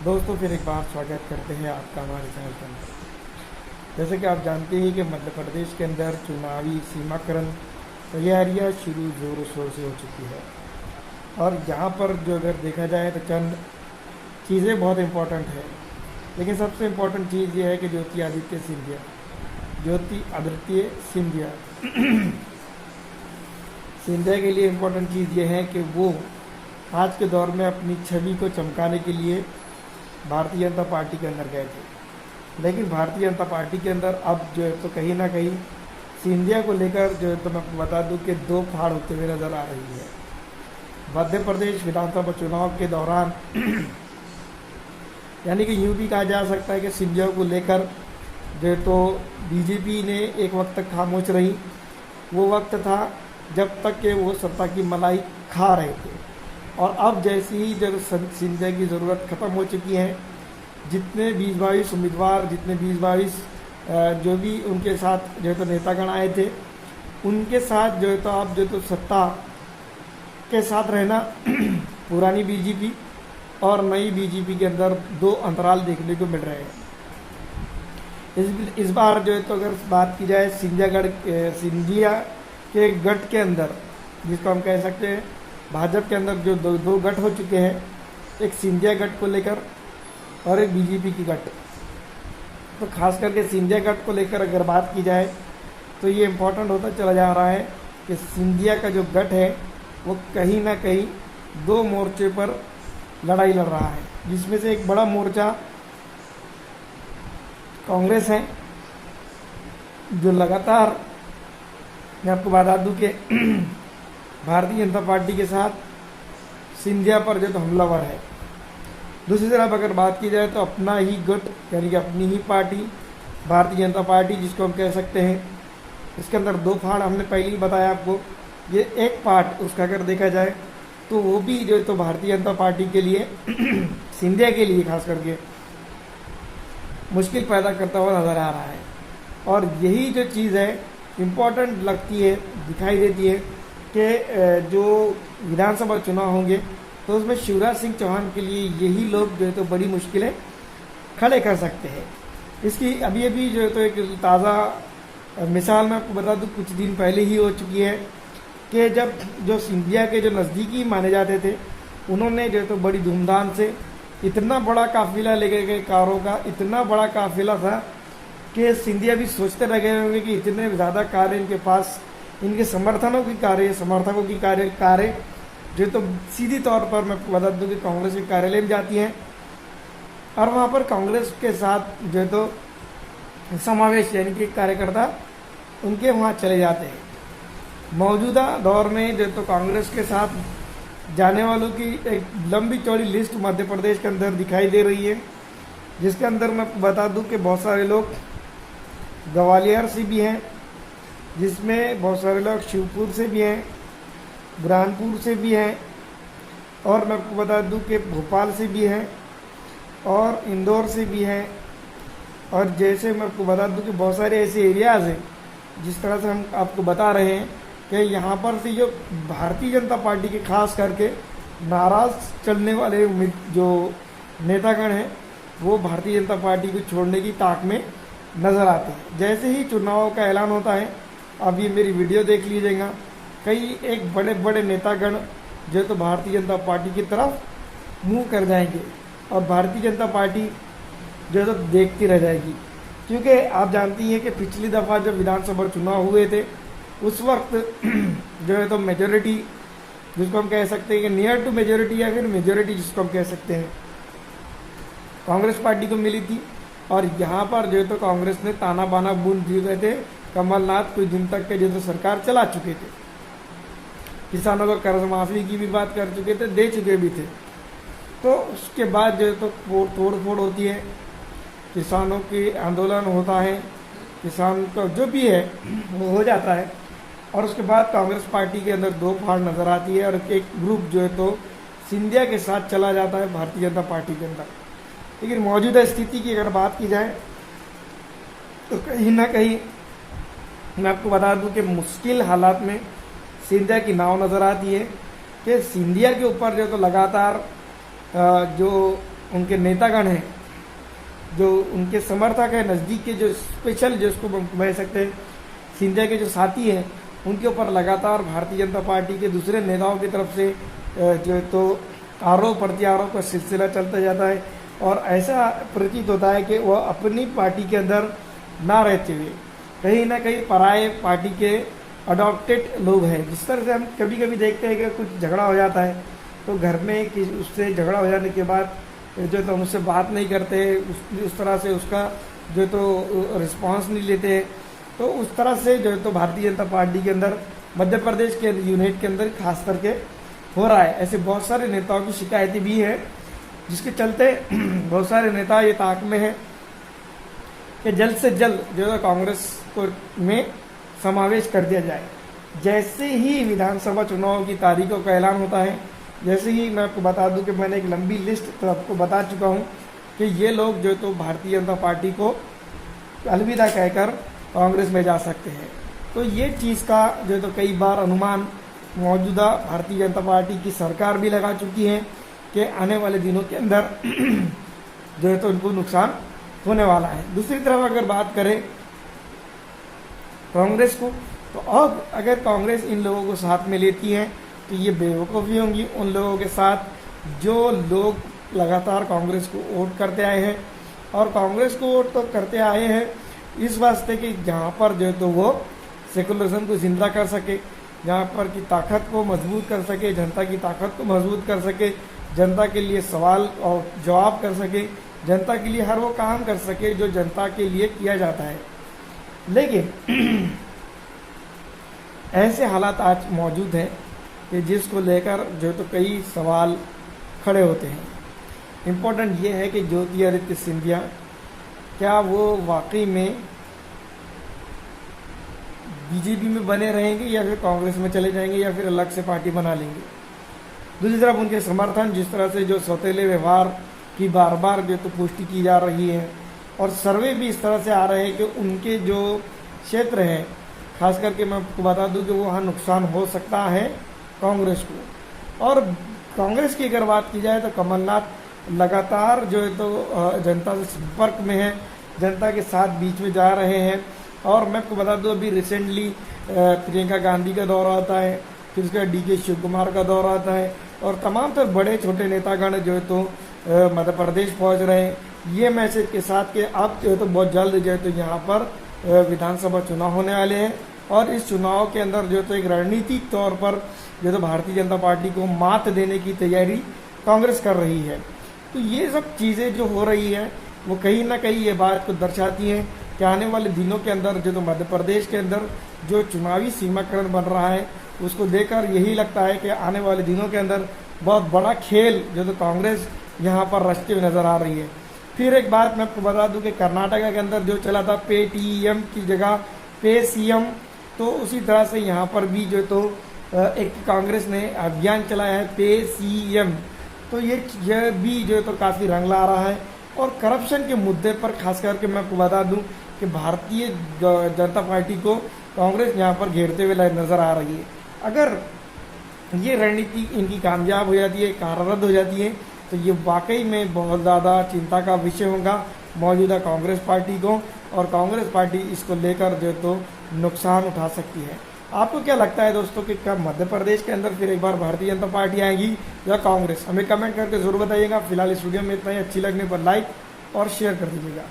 दोस्तों फिर एक बार स्वागत करते हैं आपका हमारे चैनल के अंदर। जैसे कि आप जानते हैं कि मध्य प्रदेश के अंदर चुनावी सीमाकरण तैयारियां शुरू ज़ोरों शोर से हो चुकी है। और यहाँ पर जो अगर देखा जाए तो चंद चीज़ें बहुत इम्पोर्टेंट है, लेकिन सबसे इम्पोर्टेंट चीज़ ये है कि ज्योति आदित्य सिंधिया सिंधिया के लिए इम्पोर्टेंट चीज़ ये है कि वो आज के दौर में अपनी छवि को चमकाने के लिए भारतीय जनता पार्टी के अंदर गए थे। लेकिन भारतीय जनता पार्टी के अंदर अब जो है तो कहीं ना कहीं सिंधिया को लेकर जो है तो मैं आपको बता दूं कि दो फाड़ होते हुए नज़र आ रही है। मध्य प्रदेश विधानसभा चुनाव के दौरान यानी कि यूं भी कहा जा सकता है कि सिंधिया को लेकर जो है तो बीजेपी ने एक वक्त तक खामोश रही। वो वक्त था जब तक कि वो सत्ता की मलाई खा रहे थे, और अब जैसे ही जब सिंधिया की ज़रूरत ख़त्म हो चुकी है, जितने 20-22 उम्मीदवार, जितने 20-22 जो भी उनके साथ जो है तो नेतागण आए थे, उनके साथ जो है तो अब जो तो सत्ता के साथ रहना पुरानी बीजेपी और नई बीजेपी के अंदर दो अंतराल देखने को मिल रहे हैं। इस बार जो है तो अगर बात की जाए सिंधिया के गठ के अंदर, जिसको हम कह सकते हैं भाजपा के अंदर जो दो गठ हो चुके हैं, एक सिंधिया गठ को लेकर और एक बीजेपी की गठ। तो खास करके सिंधिया गठ को लेकर अगर बात की जाए तो ये इम्पोर्टेंट होता चला जा रहा है कि सिंधिया का जो गठ है वो कहीं ना कहीं दो मोर्चे पर लड़ाई लड़ रहा है, जिसमें से एक बड़ा मोर्चा कांग्रेस है, जो लगातार मैं आपको बता दूं कि भारतीय जनता पार्टी के साथ सिंधिया पर जो तो हमलावर है। दूसरी तरफ अगर बात की जाए तो अपना ही गुट यानी कि अपनी ही पार्टी भारतीय जनता पार्टी, जिसको हम कह सकते हैं, इसके अंदर दो फाड़ हमने पहले ही बताया आपको। ये एक पार्ट उसका अगर देखा जाए तो वो भी जो तो भारतीय जनता पार्टी के लिए सिंधिया के लिए खास करके मुश्किल पैदा करता हुआ नज़र आ रहा है। और यही जो चीज़ है इम्पोर्टेंट लगती है, दिखाई देती है कि जो विधानसभा चुनाव होंगे तो उसमें शिवराज सिंह चौहान के लिए यही लोग जो है तो बड़ी मुश्किलें खड़े कर सकते हैं। इसकी अभी अभी जो है तो एक ताज़ा मिसाल मैं आपको बता दूं, कुछ दिन पहले ही हो चुकी है कि जब जो सिंधिया के जो नज़दीकी माने जाते थे, उन्होंने जो है तो बड़ी धूमधाम से इतना बड़ा काफिला लेके गए, कारों का इतना बड़ा काफिला था कि सिंधिया भी सोचते रह गए होंगे कि इतने ज़्यादा कार इनके पास, इनके समर्थकों की कारें जो तो सीधी तौर पर मैं बता दूं कि कांग्रेस के कार्यालय में जाती हैं, और वहाँ पर कांग्रेस के साथ जो तो समावेश यानी कि कार्यकर्ता उनके वहाँ चले जाते हैं। मौजूदा दौर में जो तो कांग्रेस के साथ जाने वालों की एक लंबी चौड़ी लिस्ट मध्य प्रदेश के अंदर दिखाई दे रही है, जिसके अंदर मैं बता दूं कि बहुत सारे लोग ग्वालियर से भी हैं, जिसमें बहुत सारे लोग शिवपुर से भी हैं, बुरहानपुर से भी हैं, और मैं आपको बता दूं कि भोपाल से भी हैं और इंदौर से भी हैं। और जैसे मैं आपको बता दूं कि बहुत सारे ऐसे एरियाज़ हैं, जिस तरह से हम आपको बता रहे हैं कि यहाँ पर से जो भारतीय जनता पार्टी के खास करके नाराज़ चलने वाले जो नेतागण हैं, वो भारतीय जनता पार्टी को छोड़ने की ताक में नज़र आते हैं। जैसे ही चुनाव का ऐलान होता है, अब ये मेरी वीडियो देख लीजिएगा, कई एक बड़े बड़े नेतागण जो तो भारतीय जनता पार्टी की तरफ मुंह कर जाएंगे और भारतीय जनता पार्टी जो तो देखती रह जाएगी। क्योंकि आप जानती हैं कि पिछली दफ़ा जब विधानसभा चुनाव हुए थे, उस वक्त जो है तो मेजोरिटी, जिसको हम कह सकते हैं कि नियर टू मेजोरिटी या फिर मेजोरिटी जिसको हम कह सकते हैं, कांग्रेस पार्टी को मिली थी। और यहाँ पर जो है तो कांग्रेस ने ताना बाना बूंद दिए गए थे। कमलनाथ कुछ दिन तक के जो तो सरकार चला चुके थे, किसानों को कर्ज माफी की भी बात कर चुके थे, दे चुके भी थे। तो उसके बाद जो है तो तोड़ फोड़ होती है, किसानों की आंदोलन होता है, किसान का जो भी है वो हो जाता है, और उसके बाद कांग्रेस पार्टी के अंदर दो फाड़ नज़र आती है और एक ग्रुप जो है तो सिंधिया के साथ चला जाता है भारतीय जनता पार्टी के अंदर। लेकिन मौजूदा स्थिति की अगर बात की जाए तो कहीं ना कहीं मैं आपको बता दूं कि मुश्किल हालात में सिंधिया की नाव नज़र आती है कि सिंधिया के ऊपर जो तो लगातार जो उनके नेतागण हैं, जो उनके समर्थक है, नज़दीक के जो स्पेशल जो इसको कह सकते हैं सिंधिया के जो साथी हैं, उनके ऊपर लगातार भारतीय जनता पार्टी के दूसरे नेताओं की तरफ से जो तो आरोप प्रत्यारोप का सिलसिला चलता जाता है। और ऐसा प्रतीत होता है कि वह अपनी पार्टी के अंदर ना रहते हुए कहीं ना कहीं पराये पार्टी के अडॉप्टेड लोग हैं। जिस तरह से हम कभी कभी देखते हैं कि कुछ झगड़ा हो जाता है तो घर में कि उससे झगड़ा हो जाने के बाद जो तो उससे बात नहीं करते, उस तरह से उसका जो तो रिस्पांस नहीं लेते। तो उस तरह से जो तो भारतीय जनता पार्टी के अंदर मध्य प्रदेश के यूनिट के अंदर खास करके हो रहा है। ऐसे बहुत सारे नेताओं की शिकायतें भी हैं, जिसके चलते बहुत सारे नेता ये ताक में हैं कि जल्द से जल्द जो है कांग्रेस को में समावेश कर दिया जाए। जैसे ही विधानसभा चुनाव की तारीखों का ऐलान होता है, जैसे ही मैं आपको बता दूं कि मैंने एक लंबी लिस्ट तो आपको बता चुका हूं कि ये लोग जो तो भारतीय जनता पार्टी को अलविदा कहकर कांग्रेस में जा सकते हैं। तो ये चीज़ का जो तो कई बार अनुमान मौजूदा भारतीय जनता पार्टी की सरकार भी लगा चुकी है कि आने वाले दिनों के अंदर जो है तो उनको नुकसान होने वाला है। दूसरी तरफ अगर बात करें कांग्रेस को, तो अब अगर कांग्रेस इन लोगों को साथ में लेती है तो ये बेवकूफ़ी होंगी उन लोगों के साथ जो लोग लगातार कांग्रेस को वोट करते आए हैं। और कांग्रेस को वोट तो करते आए हैं इस वास्ते कि जहाँ पर जो है तो वो सेकुलरिज्म को जिंदा कर सके, जहाँ पर की ताकत को मजबूत कर सके, जनता की ताकत को मजबूत कर सके, जनता के लिए सवाल और जवाब कर सके, जनता के लिए हर वो काम कर सके जो जनता के लिए किया जाता है। लेकिन ऐसे हालात आज मौजूद हैं कि जिसको लेकर जो तो कई सवाल खड़े होते हैं। इम्पोर्टेंट ये है कि ज्योतिरादित्य सिंधिया क्या वो वाकई में बीजेपी में बने रहेंगे या फिर कांग्रेस में चले जाएंगे या फिर अलग से पार्टी बना लेंगे। दूसरी तरफ उनके समर्थन जिस तरह से जो सौतेले व्यवहार की बार बार जो तो पुष्टि की जा रही है और सर्वे भी इस तरह से आ रहे हैं कि उनके जो क्षेत्र हैं, खास करके मैं आपको बता दूं कि वहाँ नुकसान हो सकता है कांग्रेस को। और कांग्रेस की अगर बात की जाए तो कमलनाथ लगातार जो है तो जनता से संपर्क में है, जनता के साथ बीच में जा रहे हैं। और मैं आपको बता दूं अभी रिसेंटली प्रियंका गांधी का दौरा आता है, फिर उसके बाद DK शिव कुमार का दौरा आता है और तमाम तर बड़े छोटे नेतागण जो है तो मध्य प्रदेश पहुँच रहे हैं ये मैसेज के साथ कि अब जो है तो बहुत जल्द जो है तो यहाँ पर विधानसभा चुनाव होने वाले हैं। और इस चुनाव के अंदर जो तो एक रणनीतिक तौर पर जो तो भारतीय जनता पार्टी को मात देने की तैयारी कांग्रेस कर रही है। तो ये सब चीज़ें जो हो रही है वो कहीं ना कहीं ये बात को दर्शाती हैं कि आने वाले दिनों के अंदर जो तो मध्य प्रदेश के अंदर जो चुनावी सीमाकरण बन रहा है उसको देखकर यही लगता है कि आने वाले दिनों के अंदर बहुत बड़ा खेल जो तो कांग्रेस यहाँ पर रचते हुए नजर आ रही है। फिर एक बात मैं आपको बता दूं कि कर्नाटका के अंदर जो चला था पे TEM की जगह पे CM, तो उसी तरह से यहाँ पर भी जो तो एक कांग्रेस ने अभियान चलाया है पे CM। तो ये भी जो तो काफ़ी रंग ला रहा है। और करप्शन के मुद्दे पर खास करके मैं आपको बता दूं कि भारतीय जनता पार्टी को कांग्रेस यहाँ पर घेरते हुए नजर आ रही है। अगर ये रणनीति इनकी कामयाब हो जाती है, कारगर हो जाती है, तो ये वाकई में बहुत ज़्यादा चिंता का विषय होगा मौजूदा कांग्रेस पार्टी को। और कांग्रेस पार्टी इसको लेकर जो तो नुकसान उठा सकती है। आपको क्या लगता है दोस्तों कि क्या मध्य प्रदेश के अंदर फिर एक बार भारतीय जनता पार्टी आएगी या कांग्रेस? हमें कमेंट करके ज़रूर बताइएगा। फिलहाल इस वीडियो में इतना ही। अच्छी लगने पर लाइक और शेयर कर दीजिएगा।